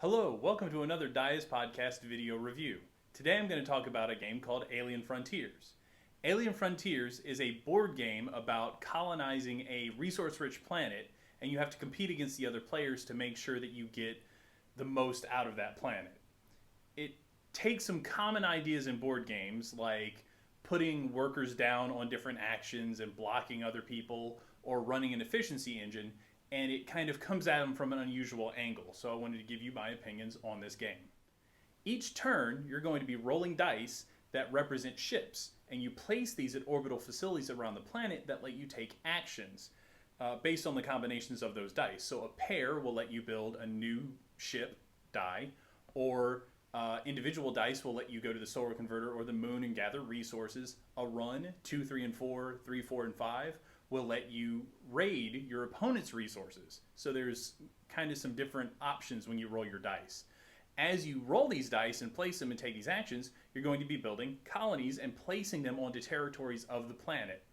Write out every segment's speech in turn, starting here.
Hello, welcome to another Dias Podcast video review. Today I'm going to talk about a game called Alien Frontiers. Alien Frontiers is a board game about colonizing a resource-rich planet, and you have to compete against the other players to make sure that you get the most out of that planet. It takes some common ideas in board games, like putting workers down on different actions and blocking other people, or running an efficiency engine, and it kind of comes at them from an unusual angle. So I wanted to give you my opinions on this game. Each turn, you're going to be rolling dice that represent ships, and you place these at orbital facilities around the planet that let you take actions based on the combinations of those dice. So a pair will let you build a new ship die, or individual dice will let you go to the solar converter or the moon and gather resources. A run, 2, 3, and 4, 3, 4, and 5, will let you raid your opponent's resources. So there's kind of some different options when you roll your dice. As you roll these dice and place them and take these actions, you're going to be building colonies and placing them onto territories of the planet.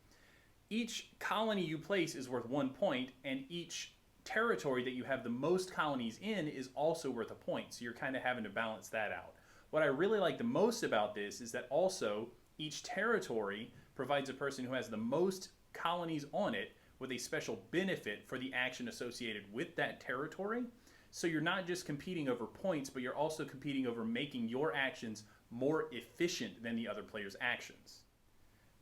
Each colony you place is worth 1 point, and each territory that you have the most colonies in is also worth a point. So you're kind of having to balance that out. What I really like the most about this is that also each territory provides a person who has the most colonies on it with a special benefit for the action associated with that territory. So you're not just competing over points, but you're also competing over making your actions more efficient than the other player's actions.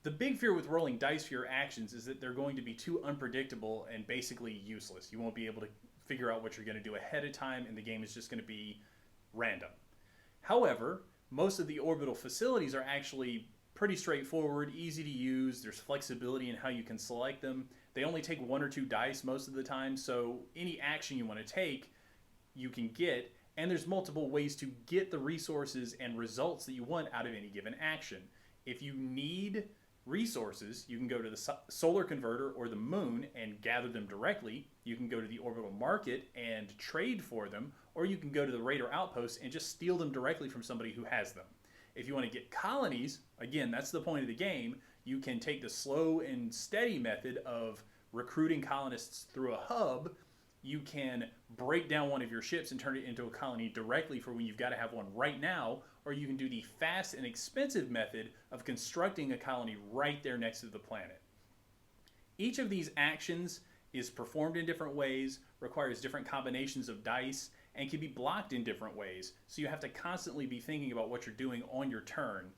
The big fear with rolling dice for your actions is that they're going to be too unpredictable and basically useless. You won't be able to figure out what you're going to do ahead of time, and the game is just going to be random. However, most of the orbital facilities are actually pretty straightforward, easy to use. There's flexibility in how you can select them. They only take 1 or 2 dice most of the time, so any action you want to take, you can get, and there's multiple ways to get the resources and results that you want out of any given action. If you need resources, you can go to the solar converter or the moon and gather them directly. You can go to the orbital market and trade for them, or you can go to the raider outpost and just steal them directly from somebody who has them. If you want to get colonies, again, that's the point of the game, you can take the slow and steady method of recruiting colonists through a hub. You can break down one of your ships and turn it into a colony directly for when you've got to have one right now, or you can do the fast and expensive method of constructing a colony right there next to the planet. Each of these actions is performed in different ways, requires different combinations of dice, and can be blocked in different ways. So you have to constantly be thinking about what you're doing on your turn.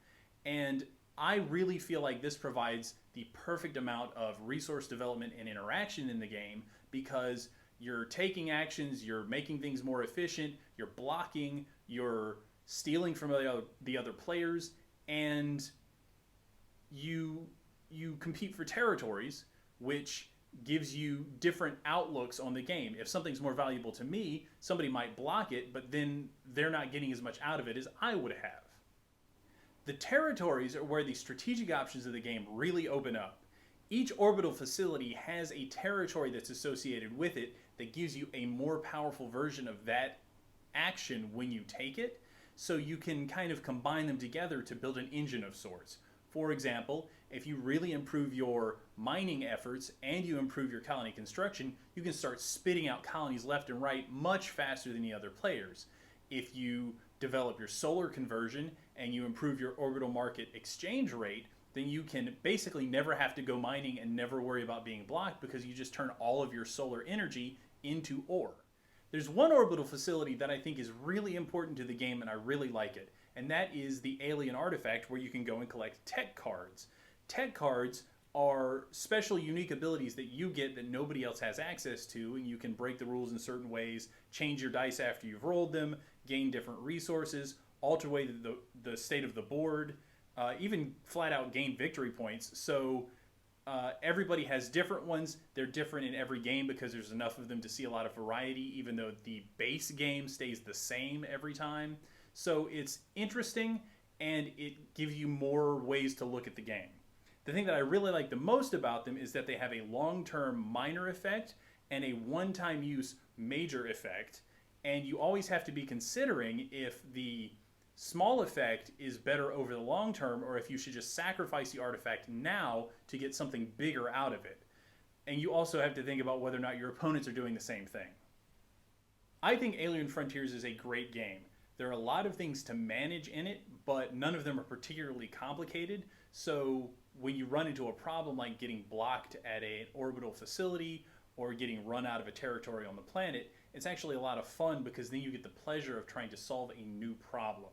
And I really feel like this provides the perfect amount of resource development and interaction in the game, because you're taking actions, you're making things more efficient, you're blocking, you're stealing from the other players, and you compete for territories, which gives you different outlooks on the game. If something's more valuable to me, somebody might block it, but then they're not getting as much out of it as I would have. The territories are where the strategic options of the game really open up. Each orbital facility has a territory that's associated with it that gives you a more powerful version of that action when you take it, so you can kind of combine them together to build an engine of sorts. For example, if you really improve your mining efforts and you improve your colony construction, you can start spitting out colonies left and right much faster than the other players. If you develop your solar conversion and you improve your orbital market exchange rate, then you can basically never have to go mining and never worry about being blocked, because you just turn all of your solar energy into ore. There's one orbital facility that I think is really important to the game, and I really like it, and that is the Alien Artifact, where you can go and collect tech cards. Tech cards are special, unique abilities that you get that nobody else has access to, and you can break the rules in certain ways, change your dice after you've rolled them, gain different resources, alter the state of the board, even flat out gain victory points. So everybody has different ones. They're different in every game because there's enough of them to see a lot of variety, even though the base game stays the same every time. So it's interesting, and it gives you more ways to look at the game. The thing that I really like the most about them is that they have a long-term minor effect and a one-time use major effect, and you always have to be considering if the small effect is better over the long term, or if you should just sacrifice the artifact now to get something bigger out of it. And you also have to think about whether or not your opponents are doing the same thing. I think Alien Frontiers is a great game. There are a lot of things to manage in it, but none of them are particularly complicated. So when you run into a problem like getting blocked at an orbital facility or getting run out of a territory on the planet, it's actually a lot of fun because then you get the pleasure of trying to solve a new problem.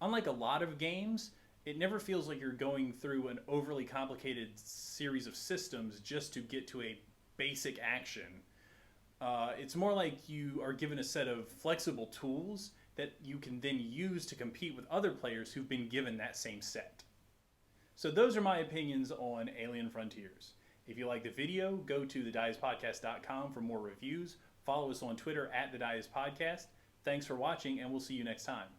Unlike a lot of games, it never feels like you're going through an overly complicated series of systems just to get to a basic action. It's more like you are given a set of flexible tools that you can then use to compete with other players who've been given that same set. So those are my opinions on Alien Frontiers. If you like the video, go to thediespodcast.com for more reviews. Follow us on Twitter at thediespodcast. Thanks for watching, and we'll see you next time.